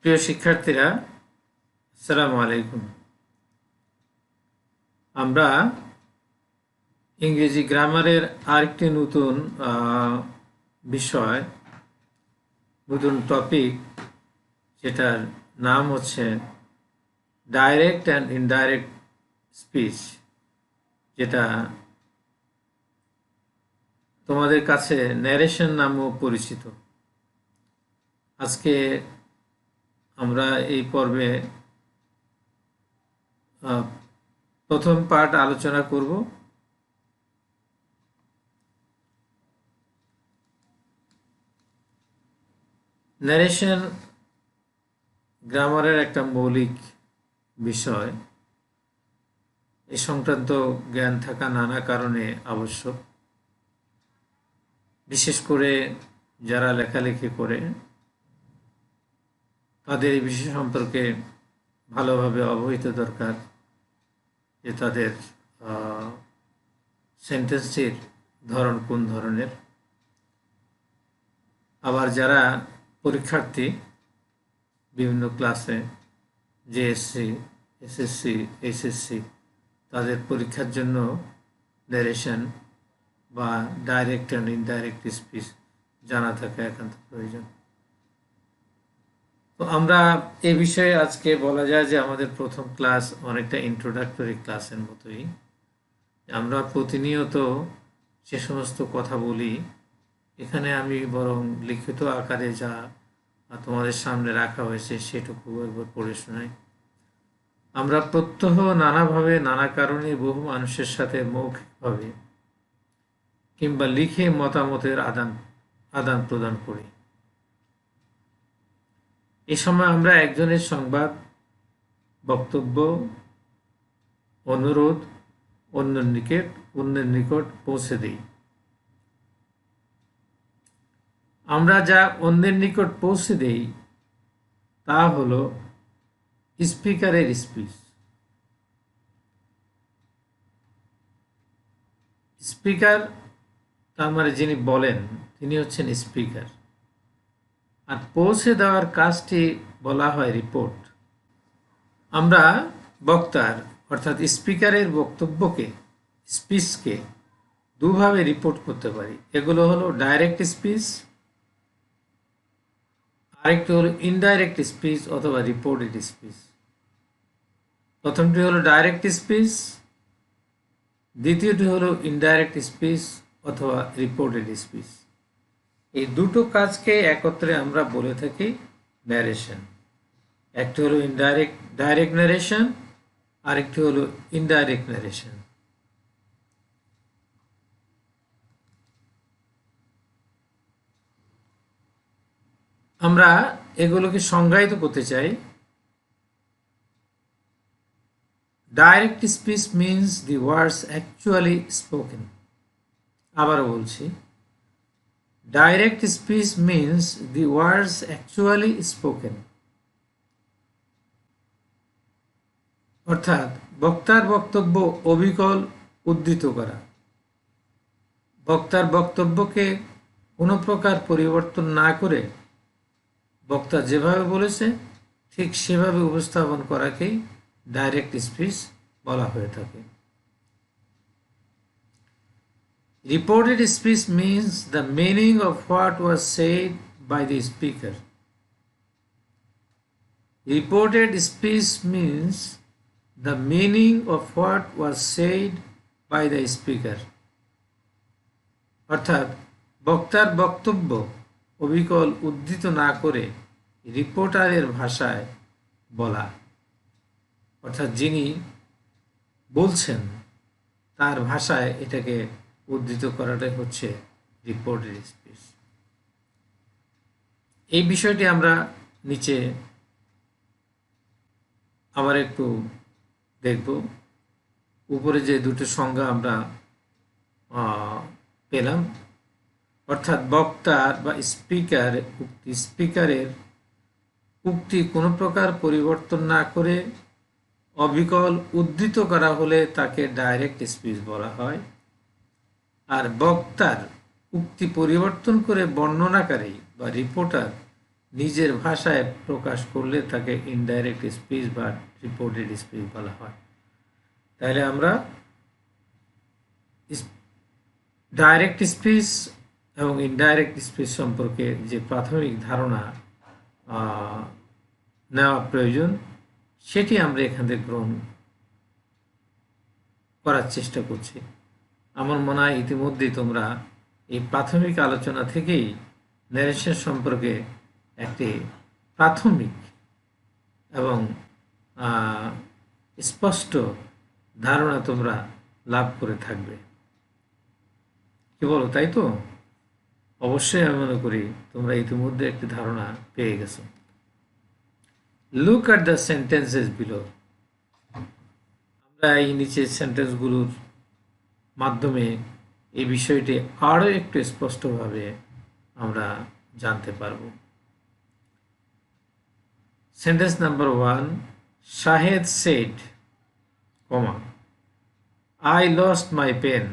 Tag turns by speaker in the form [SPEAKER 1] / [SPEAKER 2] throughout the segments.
[SPEAKER 1] প্রিয় শিক্ষার্থীরা, আসসালামু আলাইকুম। আমরা ইংরেজি গ্রামারের আরেকটি নতুন বিষয়, নতুন টপিক, যেটার নাম হচ্ছে ডাইরেক্ট অ্যান্ড ইনডাইরেক্ট স্পিচ, যেটা তোমাদের কাছে ন্যারেশন নামেও পরিচিত। আজকে আমরা এই পর্বে প্রথম পার্ট আলোচনা করব। ন্যারেশন গ্রামারের একটা মৌলিক বিষয়। এ সংক্রান্ত জ্ঞান থাকা নানা কারণে আবশ্যক, বিশেষ করে যারা লেখালেখি করে তাদের এই বিষয় সম্পর্কে ভালোভাবে অবহিত দরকার, যে তাদের সেন্টেন্সটির ধরন কোন ধরনের। আবার যারা পরীক্ষার্থী বিভিন্ন ক্লাসে, জেএসসি, এসএসসি, এইচএসসি, তাদের পরীক্ষার জন্য ন্যারেশন বা ডাইরেক্ট অ্যান্ড ইনডাইরেক্ট স্পিচ জানা থাকা একান্ত প্রয়োজন। তো আমরা এ বিষয়ে আজকে বলা যায় যে আমাদের প্রথম ক্লাস অনেকটা ইন্ট্রোডাক্টরি ক্লাসের মতোই। আমরা প্রতিনিয়ত যে সমস্ত কথা বলি, এখানে আমি বরং লিখিত আকারে যা তোমাদের সামনে রাখা হয়েছে সেটুকু একবার পড়ে শোনাই। আমরা প্রত্যহ নানাভাবে, নানা কারণে বহু মানুষের সাথে মৌখিকভাবে কিংবা লিখে মতামতের আদান প্রদান করি। এ সময় আমরা একজনের সংবাদ, বক্তব্য, অনুরোধ অন্যের নিকট পৌঁছে দিই। আমরা যা অন্যের নিকট পৌঁছে দেই তা হলো স্পিকারের স্পিচ। স্পিকার তার মানে যিনি বলেন তিনি হচ্ছেন স্পিকার, আর পৌঁছে দেওয়ার কাজটি বলা হয় রিপোর্ট। আমরা বক্তার অর্থাৎ স্পিকারের বক্তব্যকে, স্পিচকে দুভাবে রিপোর্ট করতে পারি। এগুলো হলো ডাইরেক্ট স্পিচ, আরেকটি হলো ইনডাইরেক্ট স্পিচ অথবা রিপোর্টেড স্পিচ। প্রথমটি হলো ডাইরেক্ট স্পিচ, দ্বিতীয়টি হলো ইনডাইরেক্ট স্পিচ অথবা রিপোর্টেড স্পিচ। এই দুটো কাজকে একত্রে আমরা বলে থাকি ন্যারেশন। একটি হলো ডাইরেক্ট ন্যারেশন, আরেকটি হলো ইনডাইরেক্ট ন্যারেশন। আমরা এগুলোকে সংজ্ঞায়িত করতে চাই। ডাইরেক্ট স্পিচ মিন্স দি ওয়ার্ডস অ্যাকচুয়ালি স্পোকেন। আবারও বলছি, ডাইরেক্ট স্পিচ মিন্স দি ওয়ার্ডস অ্যাকচুয়ালি স্পোকেন। অর্থাৎ বক্তার বক্তব্য অবিকল উদ্ধৃত করা। বক্তার বক্তব্যকে কোনো প্রকার পরিবর্তন না করে বক্তা যেভাবে বলেছে ঠিক সেভাবে উপস্থাপন করাকেই ডাইরেক্ট স্পিচ বলা হয়ে থাকে। Reported speech means the meaning of what was said by the speaker. Reported speech means the meaning of what was said by the speaker. অর্থাৎ বক্তার বক্তব্য অবিকল উদ্ধৃত না করে রিপোর্টারের ভাষায় বলা, অর্থাৎ যিনি বলছেন তার ভাষায় এটাকে উদ্ধৃত করাটাই হচ্ছে রিপোর্টেড স্পিচ। এই বিষয়টি আমরা নিচে আবার একটু দেখব। উপরে যে দুটো সংজ্ঞা আমরা পেলাম, অর্থাৎ বক্তার বা স্পিকারের উক্তি কোনো প্রকার পরিবর্তন না করে অবিকল উদ্ধৃত করা হলে তাকে ডাইরেক্ট স্পিচ বলা হয়। আর বক্তার উক্তি পরিবর্তন করে বর্ণনাকারী বা রিপোর্টার নিজের ভাষায় প্রকাশ করলে তাকে ইনডাইরেক্ট স্পিচ বা রিপোর্টেড স্পিচ বলা হয়। তাহলে আমরা ডাইরেক্ট স্পিচ এবং ইনডাইরেক্ট স্পিচ সম্পর্কে যে প্রাথমিক ধারণা নেওয়া প্রয়োজন সেটি আমরা এখান থেকে গ্রহণ করার চেষ্টা করছি। আমার মনে হয় ইতিমধ্যেই তোমরা এই প্রাথমিক আলোচনা থেকেই ন্যারেশন সম্পর্কে একটি প্রাথমিক এবং স্পষ্ট ধারণা তোমরা লাভ করে থাকবে। কি বলো, তাই তো? অবশ্যই আমি মনে করি তোমরা ইতিমধ্যে একটি ধারণা পেয়ে গেছো। Look at the sentences below. আমরা এই নিচের সেন্টেন্সগুলোর মাধ্যমে এই বিষয়টি আরও একটু স্পষ্টভাবে আমরা জানতে পারব। Sentence number 1, Shahed said, comma, I lost my pen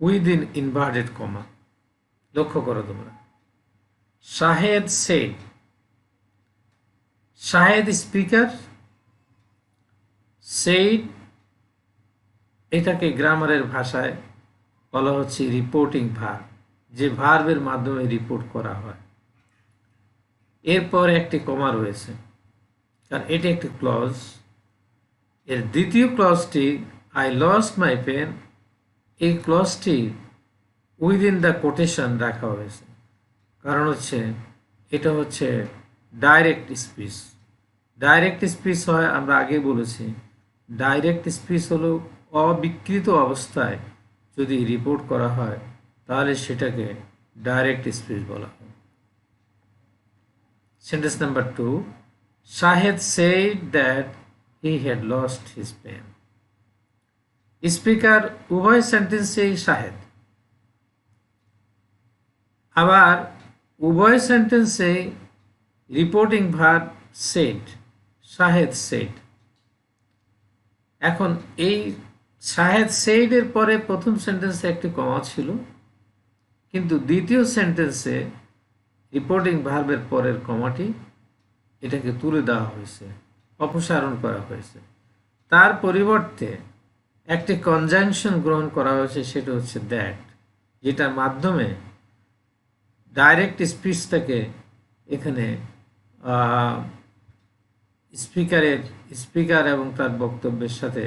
[SPEAKER 1] within inverted comma. লক্ষ্য করো তোমরা, Shahed said, Shahed speaker, said এটাকে গ্রামারের ভাষায় বলা হচ্ছে রিপোর্টিং ভার্ব, যে ভার্বের মাধ্যমে রিপোর্ট করা হয়। এরপর একটি কমা রয়েছে, কারণ এটি একটি ক্লজ। এর দ্বিতীয় ক্লজটি আই লস্ট মাই পেন, এই ক্লজটি উইদিন দ্য কোটেশন রাখা হয়েছে, কারণ হচ্ছে এটা হচ্ছে ডাইরেক্ট স্পিচ। ডাইরেক্ট স্পিচ হয়, আমরা আগে বলেছি, ডাইরেক্ট স্পিচ হলো অবিকৃত অবস্থায় যদি রিপোর্ট করা হয় তাহলে সেটাকে ডাইরেক্ট স্পিচ বলা হয়। Sentence number 2, Shahed said that he had lost his pen. Speaker উভয় সেন্টেন্সেই শাহেদ, আবার উভয় সেন্টেন্সে reporting verb said, Shahed said। এখন এই শাহেদ said এর পরে প্রথম সেন্টেন্সে একটি কমা ছিল, কিন্তু দ্বিতীয় সেন্টেন্সে রিপোর্টিং ভার্বের পরের কমাটি এটাকে তুলে দেওয়া হয়েছে, অপসারণ করা হয়েছে। তার পরিবর্তে একটি কনজাংশন গ্রহণ করা হয়েছে, সেটা হচ্ছে দ্যাট, যেটার মাধ্যমে ডাইরেক্ট স্পিচটাকে এখানে স্পিকার এবং তার বক্তব্যের সাথে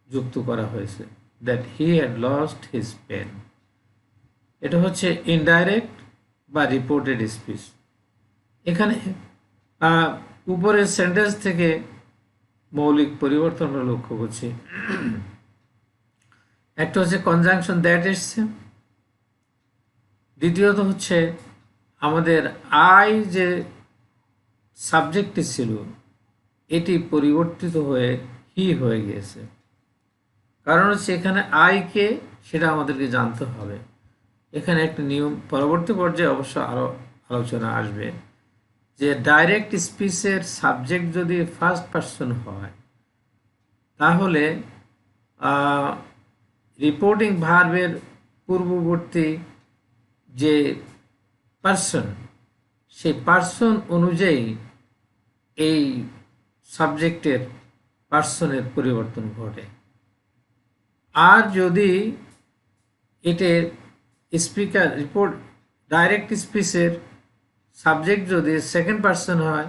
[SPEAKER 1] যুক্ত করা হয়েছে, that he had lost his pen. এটা হচ্ছে ইনডাইরেক্ট বা রিপোর্টেড স্পিচ। এখানে উপরের সেন্টেন্স থেকে মৌলিক পরিবর্তন আমরা লক্ষ্য করছি। একটা হচ্ছে কনজাংশন দ্যাট এসছে, দ্বিতীয়ত হচ্ছে আমাদের আই যে সাবজেক্টটি ছিল এটি পরিবর্তিত হয়ে হি হয়ে গিয়েছে। কারণ হচ্ছে এখানে আইকে সেটা আমাদেরকে জানতে হবে। এখানে একটা নিয়ম পরবর্তী পর্যায়ে অবশ্য আরও আলোচনা আসবে, যে ডাইরেক্ট স্পিচের সাবজেক্ট যদি ফার্স্ট পারসন হয় তাহলে রিপোর্টিং ভার্বের পূর্ববর্তী যে পারসন, সেই পারসন অনুযায়ী এই সাবজেক্টের পারসনের পরিবর্তন ঘটে। আর যদি এটার স্পিকার রিপোর্ট ডাইরেক্ট স্পিচের সাবজেক্ট যদি সেকেন্ড পারসন হয়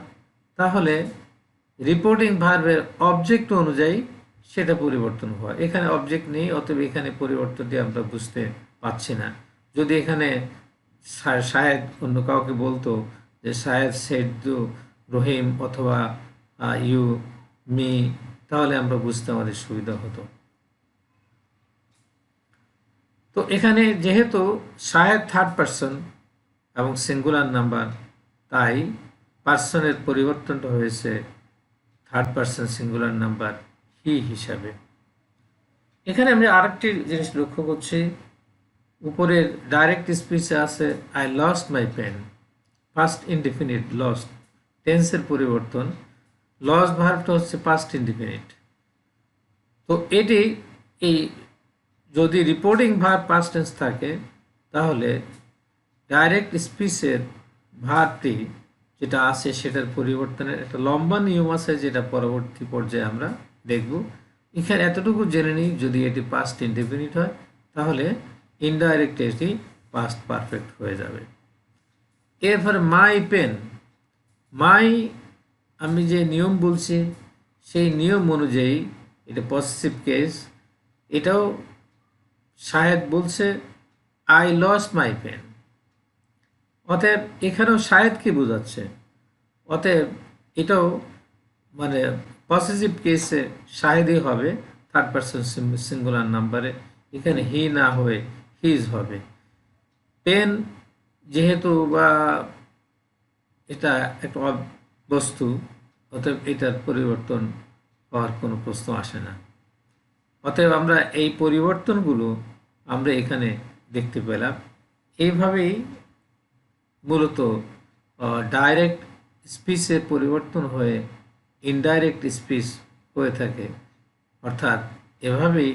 [SPEAKER 1] তাহলে রিপোর্টিং ভার্বের অবজেক্ট অনুযায়ী সেটা পরিবর্তন হয়। এখানে অবজেক্ট নেই, অতএব এখানে পরিবর্তনটি আমরা বুঝতে পারছি না। যদি এখানে শাহেদ অন্য কাউকে বলতো যে শাহেদ সেড টু রহিম অথবা ইউ মি, তাহলে আমরা বুঝতে আমাদের সুবিধা হতো। তো এখানে যেহেতু শাহেদ থার্ড পারসন এবং সিঙ্গুলার নাম্বার, তাই পার্সনের পরিবর্তনটা হয়েছে third person singular number he হিসাবে। এখানে আমি আরেকটি জিনিস লক্ষ্য করছি, উপরের ডাইরেক্ট স্পিচে আছে I lost my pen, past indefinite lost, টেন্সের পরিবর্তন, লস্ট ভার্বটা হচ্ছে পাস্ট ইনডিফিনিট। তো এটি এই যদি রিপোর্টিং ভার্ব পাস্ট টেন্স থাকে তাহলে ডাইরেক্ট স্পিচের ভার্বটি যেটা আছে সেটার পরিবর্তনের একটা লম্বা নিয়ম আছে, যেটা পরবর্তী পর্যায়ে আমরা দেখব। এখানে এতটুকু জেনে নিই, যদি এটি পাস্ট ইনডেফিনিট হয় তাহলে ইনডাইরেক্ট এটি পাস্ট পারফেক্ট হয়ে যাবে। এরপরে মাই পেন, মাই আমি যে নিয়ম বলছি সেই নিয়ম অনুযায়ী এটা পজিটিভ কেস। এটাও শাহেদ বলছে আই লস্ট মাই পেন, অতএব এখানেও শাহেদ কি বোঝাচ্ছে? অতএব এটাও মানে পজিটিভ কেসে শাহেদই হবে, থার্ড পারসন সিঙ্গুলার নাম্বারে। এখানে হি না হয়ে হিজ হবে। পেন যেহেতু বা এটা একটা বস্তু, অতএব এটার পরিবর্তন হওয়ার কোনো প্রশ্ন আসে না। অতএব আমরা এই পরিবর্তনগুলো আমরা এখানে দেখতে পেলাম। এইভাবেই মূলত ডাইরেক্ট স্পিচে পরিবর্তন হয়ে ইনডাইরেক্ট স্পিচ হয়ে থাকে। অর্থাৎ এভাবেই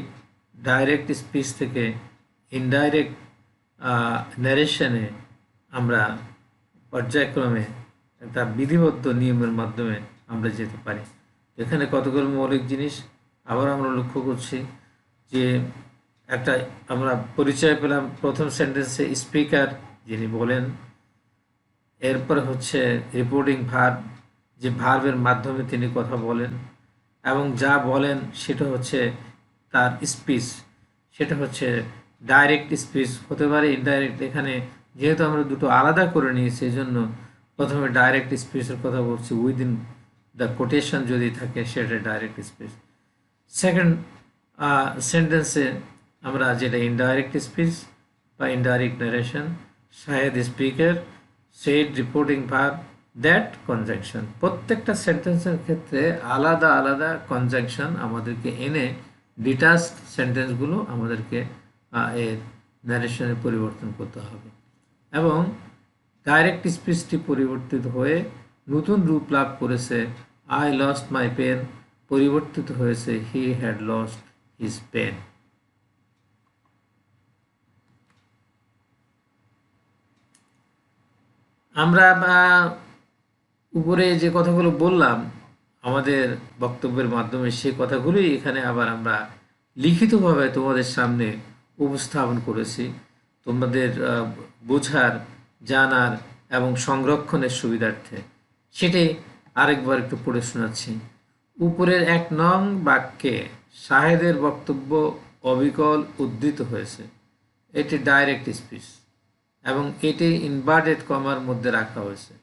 [SPEAKER 1] ডাইরেক্ট স্পিচ থেকে ইনডাইরেক্ট ন্যারেশনে আমরা পর্যায়ক্রমে একটা বিধিবদ্ধ নিয়মের মাধ্যমে আমরা যেতে পারি। এখানে কতগুলো মৌলিক জিনিস আবার আমরা লক্ষ্য করছি যে একটা আমরা পরিচয় পেলাম প্রথম সেন্টেন্সে স্পিকার যিনি বলেন, এরপরে হচ্ছে রিপোর্টিং ভার্ব, যে ভার্বের মাধ্যমে তিনি কথা বলেন এবং যা বলেন সেটা হচ্ছে তার স্পিচ, সেটা হচ্ছে ডাইরেক্ট স্পিচ হতে পারে ইনডাইরেক্ট। এখানে যেহেতু আমরা দুটো আলাদা করে নিয়েছি এই জন্য প্রথমে ডাইরেক্ট স্পিচের কথা বলছি, উইদিন দ্য কোটেশন যদি থাকে সেটা ডাইরেক্ট স্পিচ। সেকেন্ড সেন্টেন্সে আমরা যেটা ইনডাইরেক্ট স্পিচ বা indirect narration, Shahed speaker, said reporting verb, that conjunction. প্রত্যেকটা সেন্টেন্সের ক্ষেত্রে আলাদা আলাদা কনজাংশন আমাদেরকে এনে ডিটাচড সেন্টেন্সগুলো আমাদেরকে এর ন্যারেশনে পরিবর্তন করতে হবে এবং ডাইরেক্ট স্পিচটি পরিবর্তিত হয়ে নতুন রূপ লাভ করেছে। আই লস্ট মাই পেন পরিবর্তিত হয়েছে he had lost his pen. আমরা উপরে যে কথাগুলো বললাম আমাদের বক্তব্যের মাধ্যমে, সেই কথাগুলোই এখানে আবার আমরা লিখিতভাবে তোমাদের সামনে উপস্থাপন করেছি তোমাদের বোঝার, জানার এবং সংরক্ষণের সুবিধার্থে। সেটাই আরেকবার একটু পড়ে শোনাচ্ছি। উপরের 1 নং বাক্যে শাহেদের বক্তব্য অবিকল উদ্ধৃত হয়েছে, এটি ডাইরেক্ট স্পিচ এবং এটি ইনভার্টেড কমার মধ্যে রাখা হয়েছে।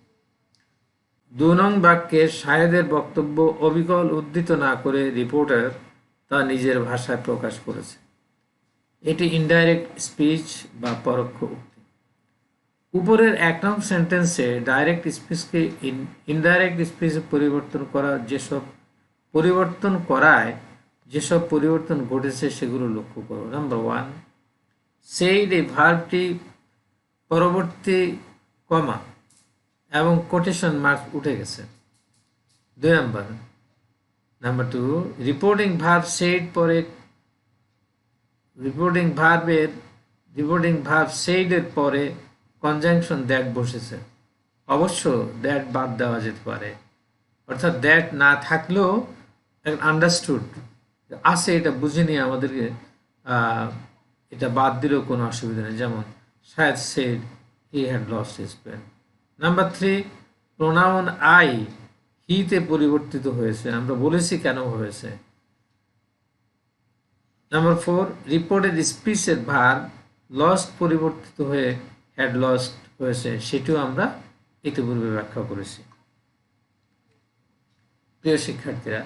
[SPEAKER 1] 2 নং বাক্যে শাহেদের বক্তব্য অবিকল উদ্ধৃত না করে রিপোর্টার তা নিজের ভাষায় প্রকাশ করেছে, এটি ইনডাইরেক্ট স্পিচ বা পরোক্ষ উক্তি। উপরের 1 নং সেন্টেন্সে ডাইরেক্ট স্পিচকে ইনডাইরেক্ট স্পিচে যেসব পরিবর্তন ঘটেছে সেগুলো লক্ষ্য করো। নাম্বার 1, সেইড এই ভার্বটি পরবর্তী কমা এবং কোটেশন মার্ক উঠে গেছে। 2 নাম্বার 2, রিপোর্টিং ভার্ব সেইড পরে রিপোর্টিং ভার্ব সেইডের পরে কনজাংশন দ্যাট বসেছে। অবশ্য দ্যাট বাদ দেওয়া যেতে পারে, অর্থাৎ দ্যাট না থাকলেও আন্ডারস্টুড আছে, এটা বুঝে নিয়ে আমাদেরকে এটা বাদ দিলেও কোনো অসুবিধা নেই। যেমন Shahed said he had lost his pen. Number 3, pronoun I হিতে পরিবর্তিত হয়েছে, আমরা বলেছি কেন হয়েছে। নাম্বার 4, রিপোর্টেড স্পিচের ভার্ব লস্ট পরিবর্তিত হয়ে হ্যাড লস্ট হয়েছে, সেটিও আমরা ইতিপূর্বে ব্যাখ্যা করেছি। প্রিয় শিক্ষার্থীরা,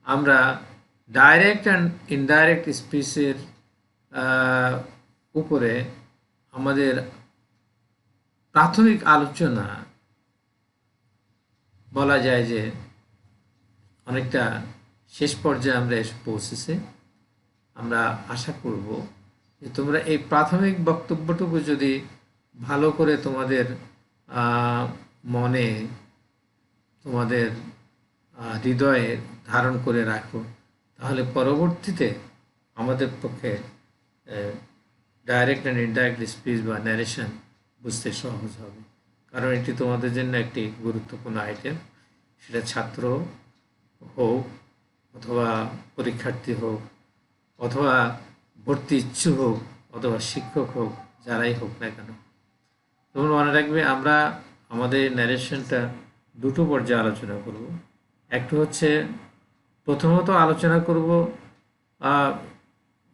[SPEAKER 1] আমরা ডাইরেক্ট অ্যান্ড ইনডাইরেক্ট স্পিচের উপরে আমাদের প্রাথমিক আলোচনা বলা যায় যে অনেকটা শেষ পর্যায়ে আমরা এসে পৌঁছেছি। আমরা আশা করব যে তোমরা এই প্রাথমিক বক্তব্যটুকু যদি ভালো করে তোমাদের মনে, তোমাদের হৃদয়ে ধারণ করে রাখো, তাহলে পরবর্তীতে আমাদের পক্ষে ডাইরেক্ট অ্যান্ড ইনডাইরেক্ট স্পিচ বা ন্যারেশন বুঝতে সহজ হবে। কারণ এটি তোমাদের জন্য একটি গুরুত্বপূর্ণ আইটেম। সেটা ছাত্র হোক অথবা পরীক্ষার্থী হোক অথবা ভর্তি ইচ্ছুক হোক অথবা শিক্ষক হোক, যারাই হোক না কেন। তোমরা মনে রাখবে, আমরা আমাদের ন্যারেশনটা দুটো পর্যায়ে আলোচনা করব। একটু হচ্ছে প্রথমত আলোচনা করব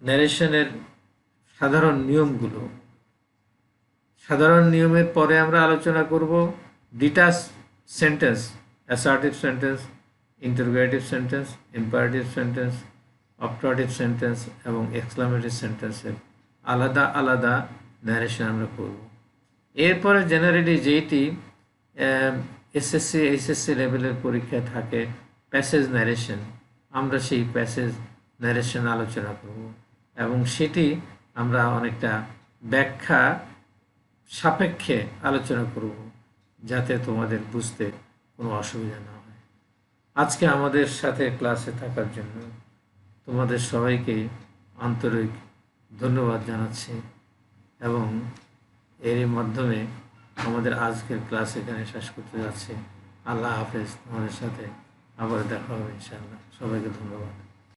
[SPEAKER 1] ন্যারেশনের সাধারণ নিয়মগুলো। সাধারণ নিয়মের পরে আমরা আলোচনা করব detach sentence, assertive sentence, interrogative sentence, imperative sentence, optative sentence এবং এক্সক্লামেটরি সেন্টেন্সের আলাদা আলাদা ন্যারেশন আমরা করব। এরপরে জেনারেলি যেইটি এসএসসি এইচএসসি লেভেলের পরীক্ষায় থাকে প্যাসেজ ন্যারেশন, আমরা সেই প্যাসেজ ন্যারেশন আলোচনা করব এবং সেটি আমরা অনেকটা ব্যাখ্যা সাপেক্ষে আলোচনা করব, যাতে তোমাদের বুঝতে কোনো অসুবিধা না হয়। আজকে আমাদের সাথে ক্লাসে থাকার জন্য তোমাদের সবাইকে আন্তরিক ধন্যবাদ জানাচ্ছি এবং এর মাধ্যমে আমাদের আজকের ক্লাস এখানে শেষ করতে যাচ্ছি। আল্লাহ হাফেজ। তোমাদের সাথে আবার দেখা হবে ইনশাআল্লাহ। সবাইকে ধন্যবাদ।